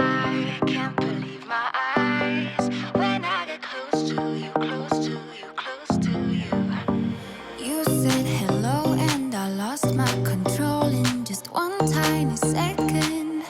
I can't believe my eyes when I get close to you, close to you, close to you. You said hello and I lost my control in just one tiny second.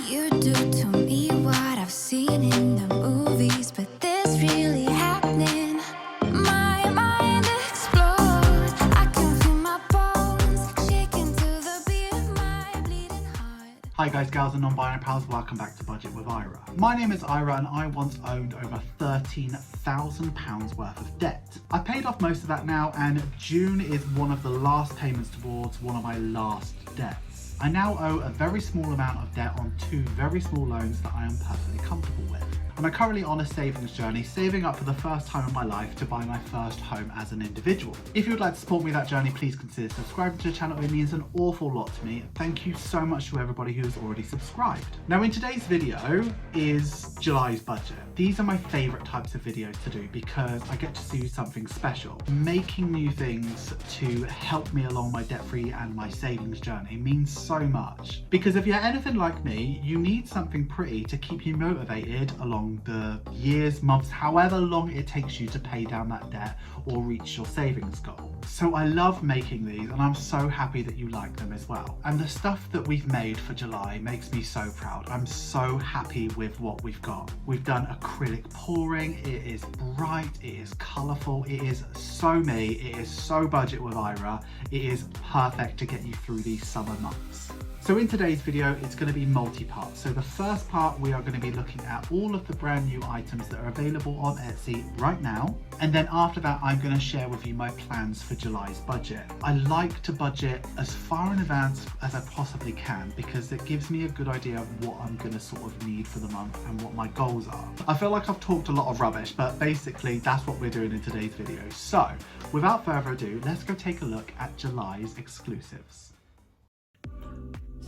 You do to me what I've seen in the movies, but this really happening. My mind explodes. I can feel my bones shaking to the beat of my bleeding heart. Hi guys, gals and non-binary pals, welcome back to Budget with Ira. My name is Ira and I once owned over £13,000 worth of debt. I paid off most of that now, and June is one of the last payments towards one of my last debts. I now owe a very small amount of debt on two very small loans that I am perfectly comfortable with. And I'm currently on a savings journey, saving up for the first time in my life to buy my first home as an individual. If you would like to support me that journey, please consider subscribing to the channel. It means an awful lot to me. Thank you so much to everybody who has already subscribed. Now in today's video is July's budget. These are my favourite types of videos to do because I get to do something special. Making new things to help me along my debt-free and my savings journey means so much. Because if you're anything like me, you need something pretty to keep you motivated along the years, months, however long it takes you to pay down that debt or reach your savings goal. So I love making these and I'm so happy that you like them as well. And the stuff that we've made for July makes me so proud. I'm so happy with what we've got. We've done acrylic pouring. It is bright, it is colourful, it is so me, it is so Budget with Ira. It is perfect to get you through these summer months. So in today's video, it's going to be multi-part. So the first part, we are going to be looking at all of the brand new items that are available on Etsy right now. And then after that, I'm going to share with you my plans for July's budget. I like to budget as far in advance as I possibly can because it gives me a good idea of what I'm going to sort of need for the month and what my goals are. I feel like I've talked a lot of rubbish, but basically that's what we're doing in today's video. So without further ado, let's go take a look at July's exclusives.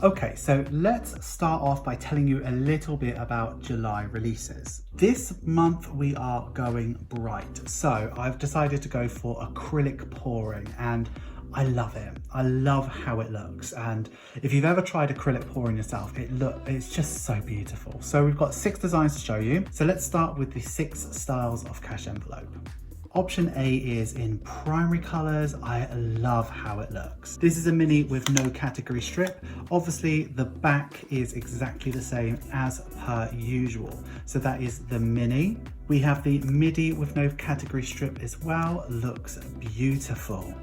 Okay, so let's start off by telling you a little bit about July releases. This month we are going bright. So I've decided to go for acrylic pouring and I love it. I love how it looks. And if you've ever tried acrylic pouring yourself, it's just so beautiful. So we've got 6 designs to show you. So let's start with the 6 styles of cash envelope. Option A is in primary colours. I love how it looks. This is a mini with no category strip. Obviously the back is exactly the same as per usual. So that is the mini. We have the midi with no category strip as well. Looks beautiful.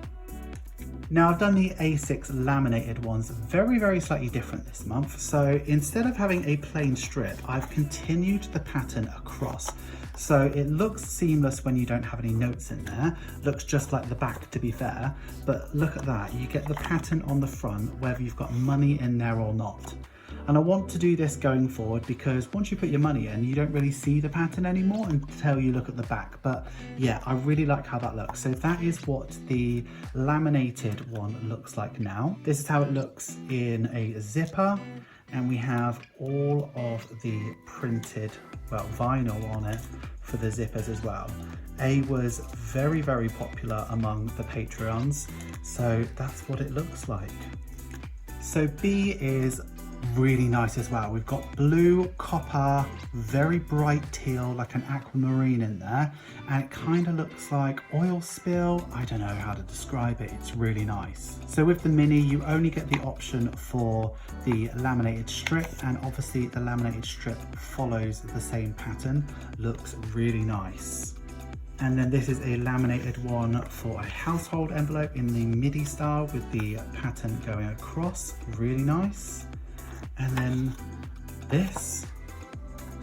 Now I've done the A6 laminated ones very slightly different this month. So instead of having a plain strip, I've continued the pattern across. So it looks seamless when you don't have any notes in there. Looks just like the back, to be fair, but look at that. You get the pattern on the front, whether you've got money in there or not. And I want to do this going forward because once you put your money in, you don't really see the pattern anymore until you look at the back. But yeah, I really like how that looks. So that is what the laminated one looks like now. This is how it looks in a zipper. And we have all of the printed, vinyl on it for the zippers as well. A was very popular among the Patreons, so that's what it looks like. So B is really nice as well. We've got blue, copper, very bright teal, like an aquamarine in there, and it kind of looks like oil spill. I don't know how to describe it. It's really nice. So with the mini, you only get the option for the laminated strip, and obviously the laminated strip follows the same pattern. Looks really nice. And then this is a laminated one for a household envelope in the midi style with the pattern going across. Really nice. And then this,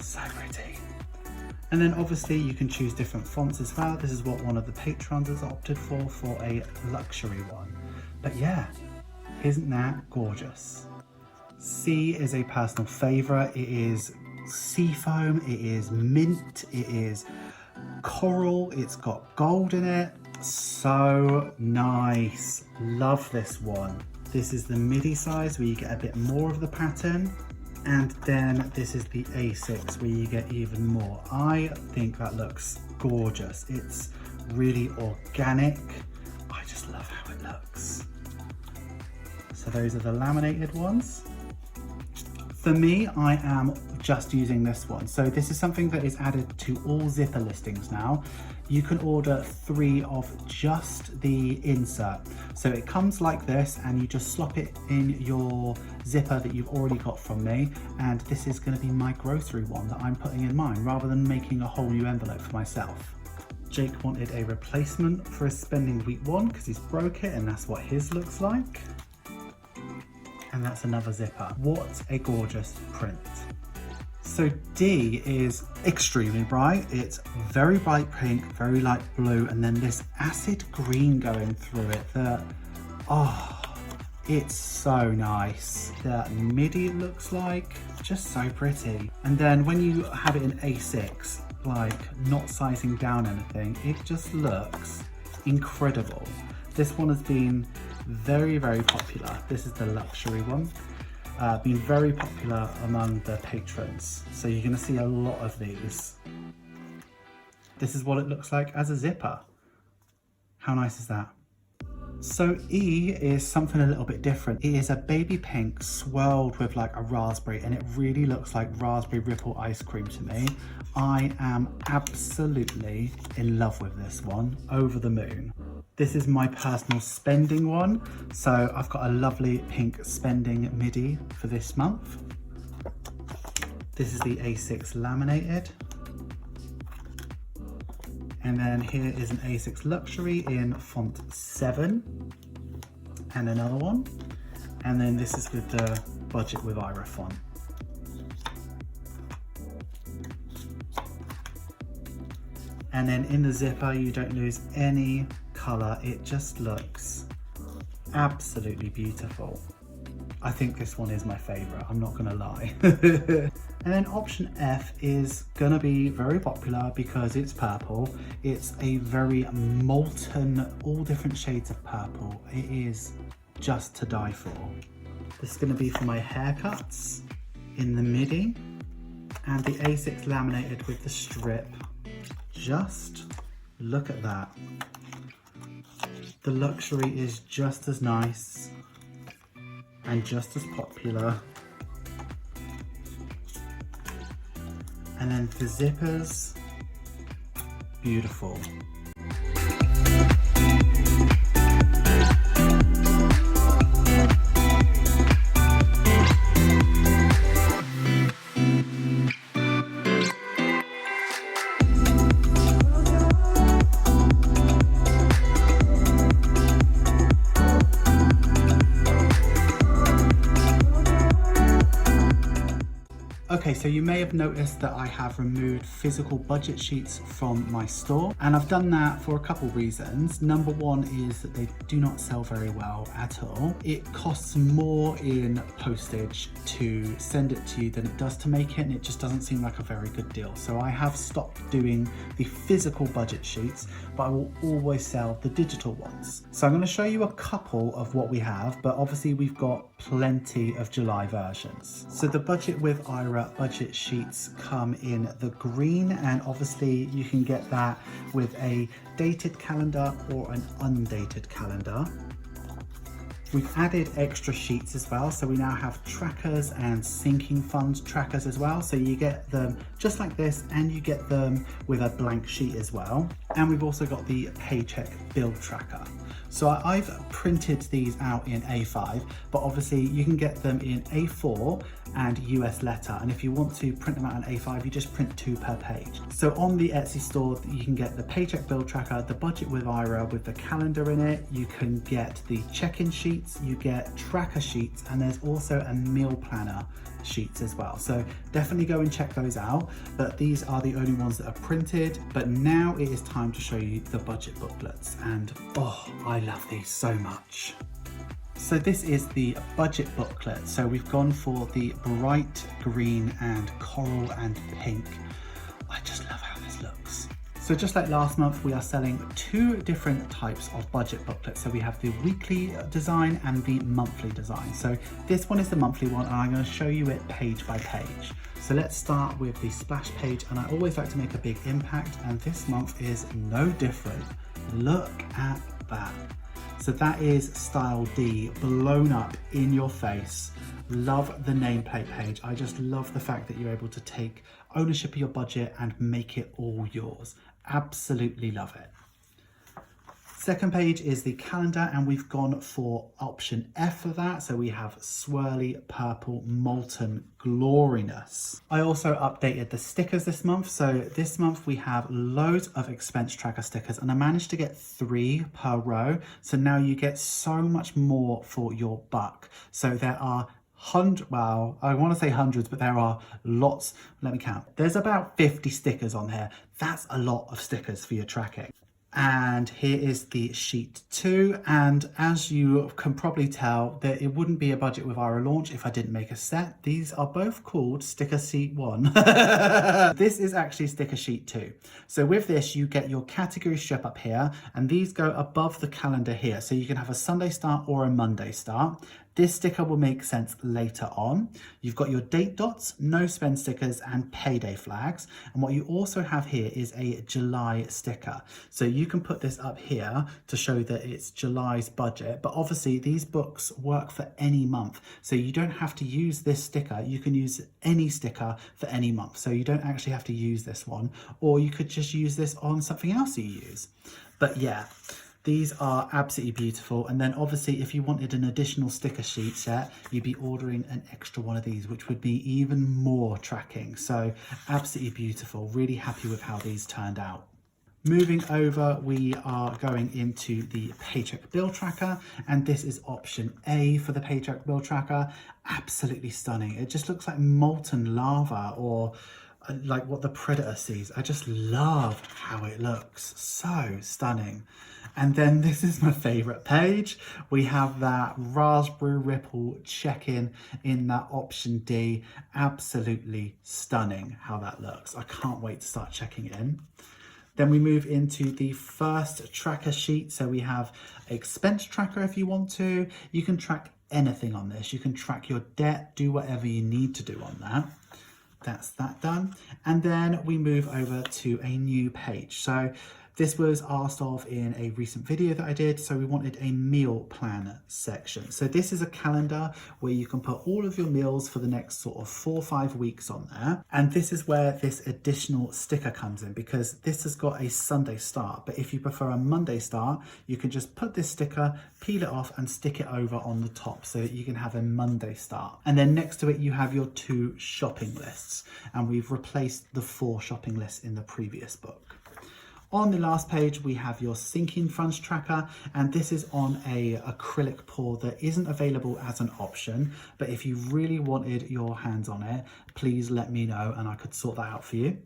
so pretty. And then obviously you can choose different fonts as well. This is what one of the patrons has opted for a luxury one. But yeah, isn't that gorgeous? C is a personal favorite. It is seafoam, it is mint, it is coral, it's got gold in it. So nice, love this one. This is the midi size where you get a bit more of the pattern, and then this is the A6 where you get even more. I think that looks gorgeous. It's really organic. I just love how it looks. So those are the laminated ones. For me, I am just using this one. So this is something that is added to all zipper listings now. You can order 3 of just the insert. So it comes like this and you just slot it in your zipper that you've already got from me. And this is going to be my grocery one that I'm putting in mine rather than making a whole new envelope for myself. Jake wanted a replacement for his spending week one because he's broke it and that's what his looks like. And that's another zipper. What a gorgeous print. So D is extremely bright. It's very bright pink, very light blue, and then this acid green going through it that, oh, it's so nice. The midi it looks like, just so pretty. And then when you have it in A6, like not sizing down anything, it just looks incredible. This one has been very, very popular. This is the luxury one. Been very popular among the patrons. So you're gonna see a lot of these. This is what it looks like as a zipper. How nice is that? So E is something a little bit different. It is a baby pink swirled with like a raspberry, and it really looks like raspberry ripple ice cream to me. I am absolutely in love with this one, over the moon. This is my personal spending one. So I've got a lovely pink spending midi for this month. This is the A6 laminated. And then here is an A6 luxury in font 7 and another one. And then this is with the budget with Ira font. And then in the zipper, you don't lose any color. It just looks absolutely beautiful. I think this one is my favorite, I'm not gonna lie. And then option F is gonna be very popular because it's purple. It's a very molten, all different shades of purple. It is just to die for. This is gonna be for my haircuts in the midi, and the A6 laminated with the strip. Just look at that. The luxury is just as nice and just as popular. And then the zippers, beautiful. Okay, so you may have noticed that I have removed physical budget sheets from my store, and I've done that for a couple reasons. Number one is that they do not sell very well at all. It costs more in postage to send it to you than it does to make it, and it just doesn't seem like a very good deal. So I have stopped doing the physical budget sheets, but I will always sell the digital ones. So I'm going to show you a couple of what we have, but obviously we've got plenty of July versions. So the budget with Ira budget sheets come in the green, and obviously you can get that with a dated calendar or an undated calendar. We've added extra sheets as well, so we now have trackers and sinking fund trackers as well, so you get them just like this and you get them with a blank sheet as well. And we've also got the paycheck bill tracker. So I've printed these out in A5, but obviously you can get them in A4 and US letter. And if you want to print them out in A5, you just print 2 per page. So on the Etsy store, you can get the paycheck bill tracker, the budget with Ira with the calendar in it. You can get the check-in sheets, you get tracker sheets, and there's also a meal planner sheets as well. So definitely go and check those out. But these are the only ones that are printed. But now it is time to show you the budget booklets. And oh, I love these so much. So this is the budget booklet. So we've gone for the bright green and coral and pink. I just love how this looks. So just like last month, we are selling 2 different types of budget booklets. So we have the weekly design and the monthly design. So this one is the monthly one, and I'm going to show you it page by page. So let's start with the splash page, and I always like to make a big impact, and this month is no different. Look at that. So that is style D, blown up in your face. Love the nameplate page. I just love the fact that you're able to take ownership of your budget and make it all yours. Absolutely love it. Second page is the calendar, and we've gone for option F for that. So we have swirly purple molten gloriness. I also updated the stickers this month. So this month we have loads of expense tracker stickers, and I managed to get 3 per row. So now you get so much more for your buck. So there are well, I want to say hundreds, but there are lots. Let me count. There's about 50 stickers on here. That's a lot of stickers for your tracking. And here is the sheet 2, and as you can probably tell, that it wouldn't be a budget with our launch if I didn't make a set. These are both called sticker sheet 1. This is actually sticker sheet 2. So with this you get your category strip up here, and these go above the calendar here, so you can have a Sunday start or a Monday start. This sticker will make sense later on. You've got your date dots, no spend stickers, and payday flags. And what you also have here is a July sticker. So you can put this up here to show that it's July's budget, but obviously these books work for any month. So you don't have to use this sticker. You can use any sticker for any month. So you don't actually have to use this one, or you could just use this on something else you use. But yeah. These are absolutely beautiful. And then obviously if you wanted an additional sticker sheet set, you'd be ordering an extra one of these, which would be even more tracking. So absolutely beautiful. Really happy with how these turned out. Moving over, we are going into the paycheck bill tracker, and this is option A for the paycheck bill tracker. Absolutely stunning. It just looks like molten lava, or like what the Predator sees. I just love how it looks. So stunning. And then this is my favorite page. We have that raspberry ripple check-in in that option D. Absolutely stunning how that looks. I can't wait to start checking in. Then we move into the first tracker sheet. So we have expense tracker if you want to. You can track anything on this. You can track your debt, do whatever you need to do on that. That's that done. And then we move over to a new page. So this was asked of in a recent video that I did. So we wanted a meal plan section. So this is a calendar where you can put all of your meals for the next sort of 4 or 5 weeks on there. And this is where this additional sticker comes in, because this has got a Sunday start. But if you prefer a Monday start, you can just put this sticker, peel it off and stick it over on the top so that you can have a Monday start. And then next to it, you have your 2 shopping lists. And we've replaced the 4 shopping lists in the previous book. On the last page, we have your sinking funds tracker, and this is on a acrylic pour that isn't available as an option, but if you really wanted your hands on it, please let me know and I could sort that out for you.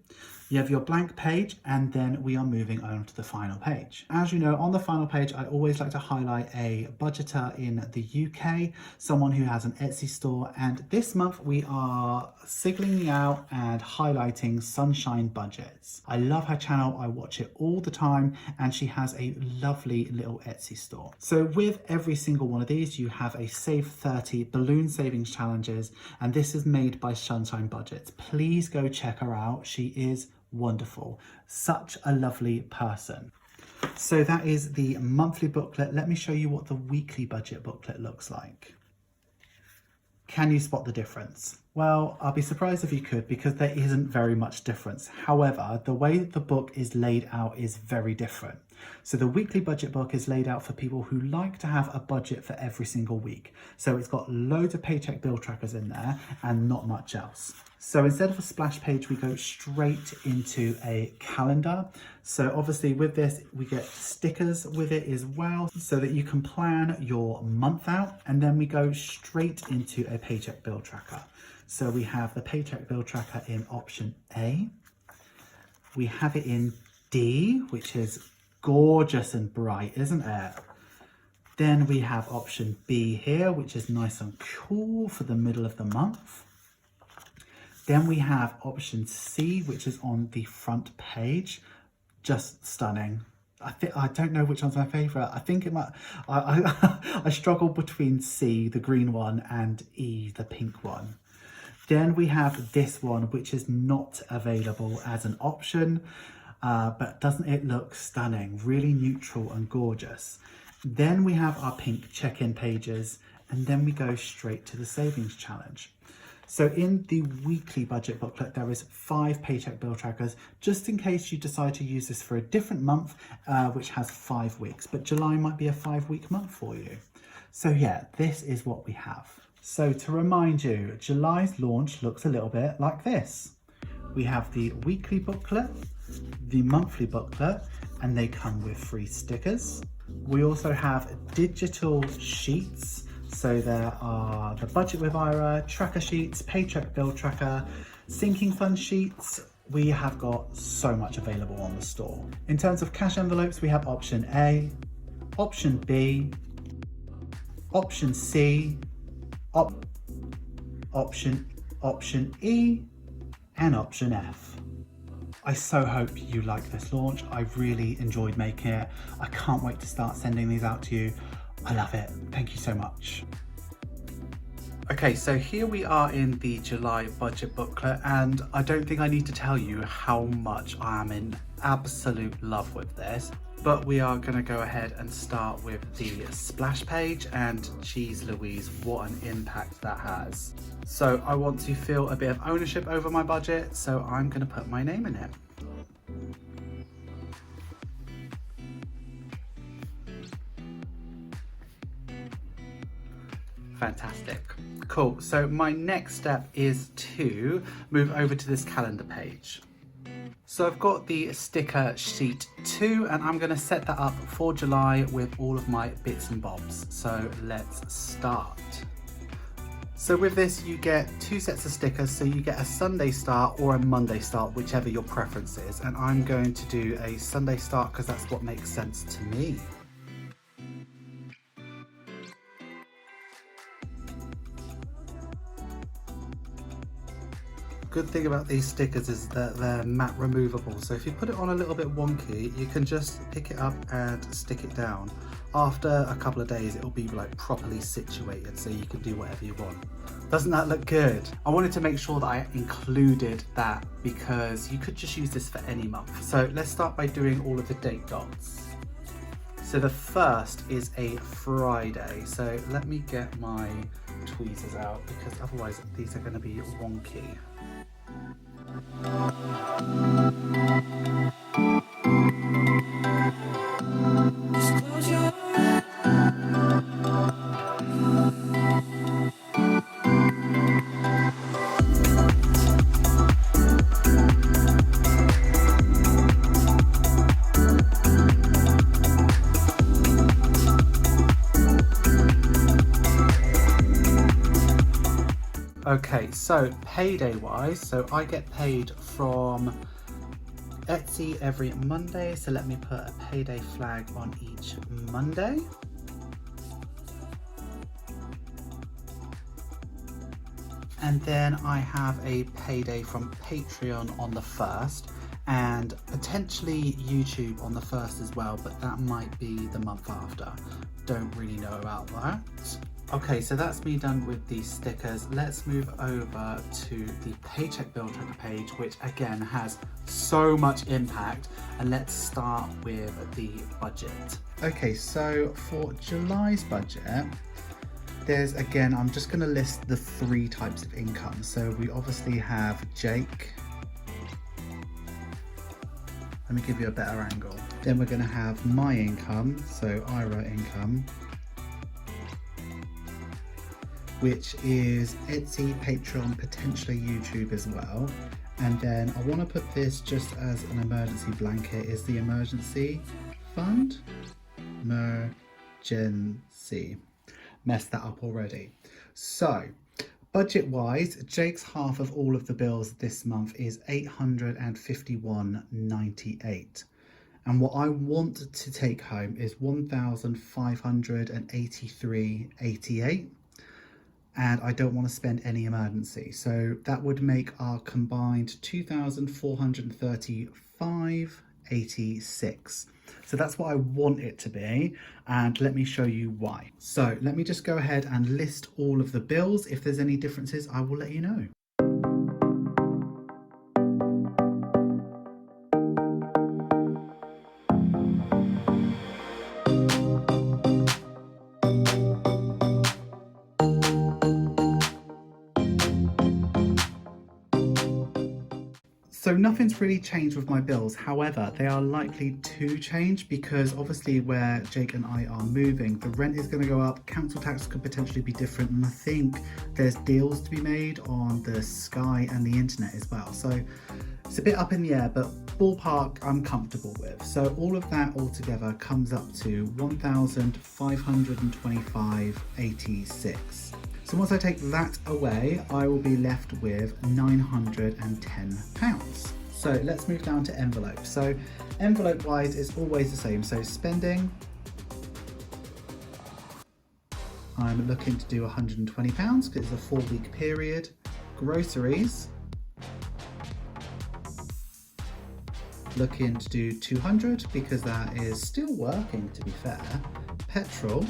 You have your blank page, and then we are moving on to the final page. As you know, on the final page, I always like to highlight a budgeter in the UK, someone who has an Etsy store, and this month we are singling out and highlighting Sunshine Budgets. I love her channel, I watch it all the time, and she has a lovely little Etsy store. So with every single one of these, you have a Save 30 balloon savings challenges, and this is made by Sunshine Budgets. Please go check her out. She is wonderful. Such a lovely person. So that is the monthly booklet. Let me show you what the weekly budget booklet looks like. Can you spot the difference? Well, I'll be surprised if you could, because there isn't very much difference. However, the way that the book is laid out is very different. So the weekly budget book is laid out for people who like to have a budget for every single week. So it's got loads of paycheck bill trackers in there and not much else. So instead of a splash page, we go straight into a calendar. So obviously with this, we get stickers with it as well, so that you can plan your month out. And then we go straight into a paycheck bill tracker. So we have the paycheck bill tracker in option A. We have it in D, which is gorgeous and bright, isn't it? Then we have option B here, which is nice and cool for the middle of the month. Then we have option C, which is on the front page. Just stunning. I don't know which one's my favorite. I think it might, I struggle between C, the green one, and E, the pink one. Then we have this one, which is not available as an option, but doesn't it look stunning? Really neutral and gorgeous. Then we have our pink check-in pages, and then we go straight to the savings challenge. So in the weekly budget booklet, there is 5 paycheck bill trackers, just in case you decide to use this for a different month, which has 5 weeks, but July might be a 5-week month for you. So yeah, this is what we have. So to remind you, July's launch looks a little bit like this. We have the weekly booklet, the monthly booklet, and they come with free stickers. We also have digital sheets. So there are the Budget with Ira, tracker sheets, paycheck bill tracker, sinking fund sheets. We have got so much available on the store. In terms of cash envelopes, we have option A, option B, option C, option E, and option F. I so hope you like this launch. I really enjoyed making it. I can't wait to start sending these out to you. I love it. Thank you so much. Okay, so here we are in the July budget booklet, and I don't think I need to tell you how much I am in absolute love with this. But we are going to go ahead and start with the splash page, and geez Louise, what an impact that has. So I want to feel a bit of ownership over my budget, so I'm going to put my name in it. Fantastic. Cool. So my next step is to move over to this calendar page. So I've got the sticker sheet 2, and I'm going to set that up for July with all of my bits and bobs. So let's start. So with this you get 2 sets of stickers, so you get a Sunday start or a Monday start, whichever your preference is, and I'm going to do a Sunday start because that's what makes sense to me. Good thing about these stickers is that they're matte removable, so if you put it on a little bit wonky, you can just pick it up and stick it down. After a couple of days it'll be like properly situated, so you can do whatever you want. Doesn't that look good? I wanted to make sure that I included that because you could just use this for any month. So let's start by doing all of the date dots. So the first is a Friday, so let me get my tweezers out because otherwise these are going to be wonky. Okay, so payday wise, so I get paid from Etsy every Monday, so let me put a payday flag on each Monday. And then I have a payday from Patreon on the 1st, and potentially YouTube on the 1st as well, but that might be the month after. Don't really know about that. Okay, so that's me done with the stickers. Let's move over to the paycheck bill tracker page, which again has so much impact. And let's start with the budget. Okay, so for July's budget, there's again, I'm just going to list the 3 types of income. So we obviously have Jake. Let me give you a better angle. Then we're going to have my income, so Ira income, which is Etsy, Patreon, potentially YouTube as well. And then I want to put this just as an emergency blanket, is the emergency fund. Emergency. Messed that up already. So budget wise, Jake's half of all of the bills this month is $851.98. And what I want to take home is $1,583.88. And I don't want to spend any emergency. So that would make our combined $2,435.86. So that's what I want it to be. And let me show you why. So let me just go ahead and list all of the bills. If there's any differences, I will let you know. So nothing's really changed with my bills. However, they are likely to change because obviously where Jake and I are moving, the rent is going to go up, council tax could potentially be different, and I think there's deals to be made on the Sky and the internet as well. So it's a bit up in the air, but ballpark I'm comfortable with. So all of that altogether comes up to £1,525.86. So once I take that away, I will be left with £910. So let's move down to envelope. So envelope wise, it's always the same. So spending, I'm looking to do £120 because it's a 4-week period. Groceries, looking to do 200 because that is still working, to be fair. Petrol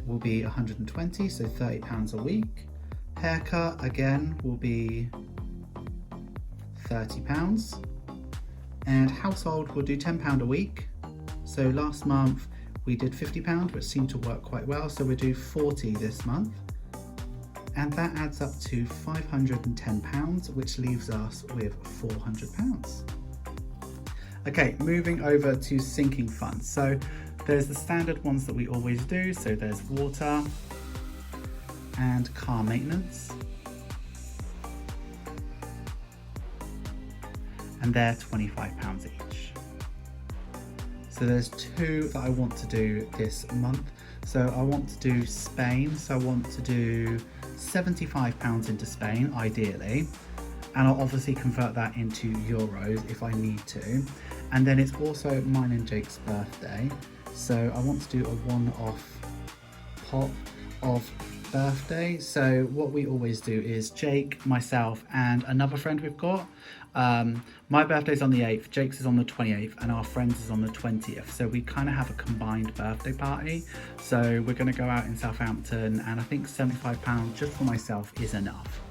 will be 120, so £30 a week. Haircut again will be £30, and household will do £10 a week. So last month we did £50, which seemed to work quite well, so we'll do 40 this month, and that adds up to £510, which leaves us with £400. Okay, moving over to sinking funds. So there's the standard ones that we always do. So there's water and car maintenance, and they're £25 each. So there's 2 that I want to do this month. So I want to do Spain. So I want to do £75 into Spain, ideally. And I'll obviously convert that into euros if I need to. And then it's also mine and Jake's birthday. So I want to do a one-off pot of birthday. So what we always do is Jake, myself, and another friend we've got. My birthday's on the 8th, Jake's is on the 28th, and our friend's is on the 20th. So we kind of have a combined birthday party. So we're going to go out in Southampton, and I think £75 just for myself is enough.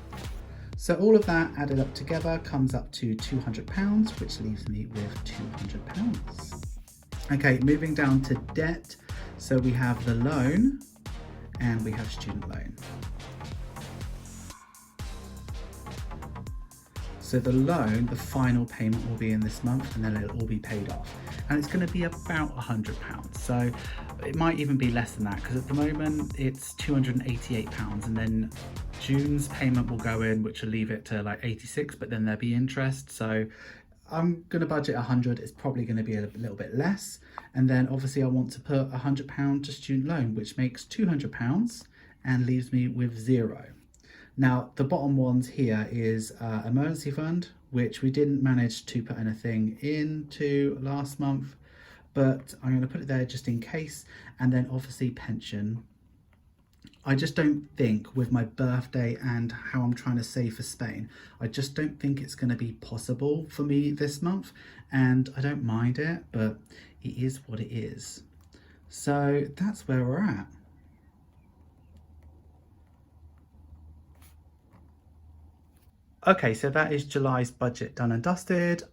So all of that added up together comes up to £200, which leaves me with £200. Okay, moving down to debt. So we have the loan and we have student loan. So the loan, the final payment will be in this month, and then it'll all be paid off. And it's going to be about £100. So it might even be less than that, because at the moment it's £288, and then June's payment will go in, which will leave it to like 86, but then there'll be interest. So I'm going to budget 100. It's probably going to be a little bit less. And then obviously I want to put £100 to student loan, which makes £200 and leaves me with 0. Now, the bottom ones here is emergency fund, which we didn't manage to put anything into last month, but I'm going to put it there just in case. And then obviously pension. I just don't think with my birthday and how I'm trying to save for Spain, I just don't think it's going to be possible for me this month. And I don't mind it, but it is what it is. So that's where we're at. Okay, so that is July's budget done and dusted.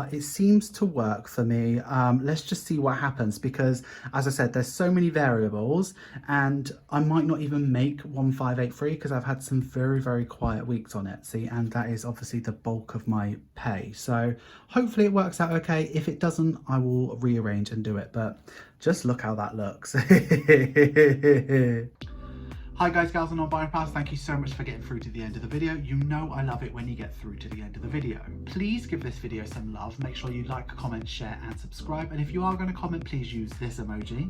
It seems to work for me. Let's just see what happens, because as I said, there's so many variables, and I might not even make 1583 because I've had some very, very quiet weeks on Etsy, and that is obviously the bulk of my pay. So hopefully it works out okay. If it doesn't, I will rearrange and do it, but just look how that looks. Hi guys, gals and non-binary pals, thank you so much for getting through to the end of the video. You know I love it when you get through to the end of the video. Please give this video some love, make sure you like, comment, share and subscribe, and if you are going to comment, please use this emoji.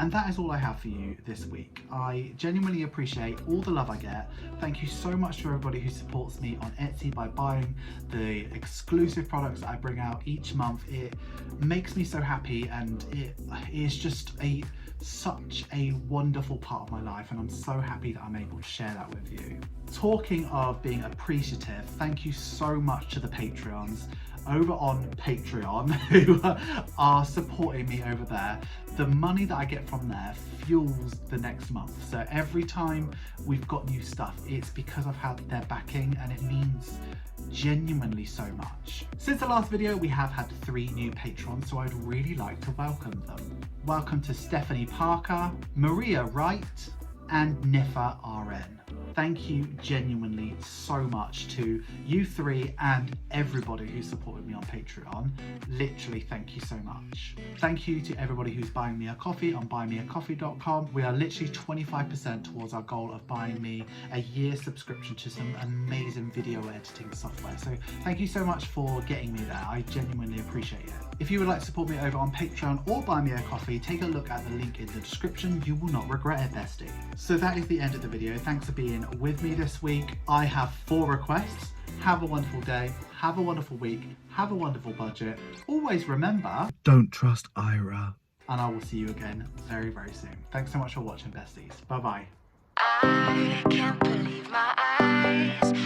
And that is all I have for you this week. I genuinely appreciate all the love I get. Thank you so much to everybody who supports me on Etsy by buying the exclusive products that I bring out each month. It makes me so happy, and it is just such a wonderful part of my life, and I'm so happy that I'm able to share that with you. Talking of being appreciative, thank you so much to the Patreons over on Patreon who are supporting me over there. The money that I get from there fuels the next month. So every time we've got new stuff, it's because I've had their backing, and it means genuinely so much. Since the last video, we have had 3 new patrons, so I'd really like to welcome them. Welcome to Stephanie Parker, Maria Wright, and Nifa RN. Thank you genuinely so much to you three and everybody who supported me on Patreon. Literally, thank you so much. Thank you to everybody who's buying me a coffee on buymeacoffee.com. We are literally 25% towards our goal of buying me a year subscription to some amazing video editing software. So thank you so much for getting me there. I genuinely appreciate it. If you would like to support me over on Patreon or buy me a coffee, take a look at the link in the description. You will not regret it, bestie. So that is the end of the video. Thanks for being with me this week. I have 4 requests. Have a wonderful day. Have a wonderful week. Have a wonderful budget. Always remember, don't trust Ira. And I will see you again very, very soon. Thanks so much for watching, besties. Bye-bye. I can't believe my eyes.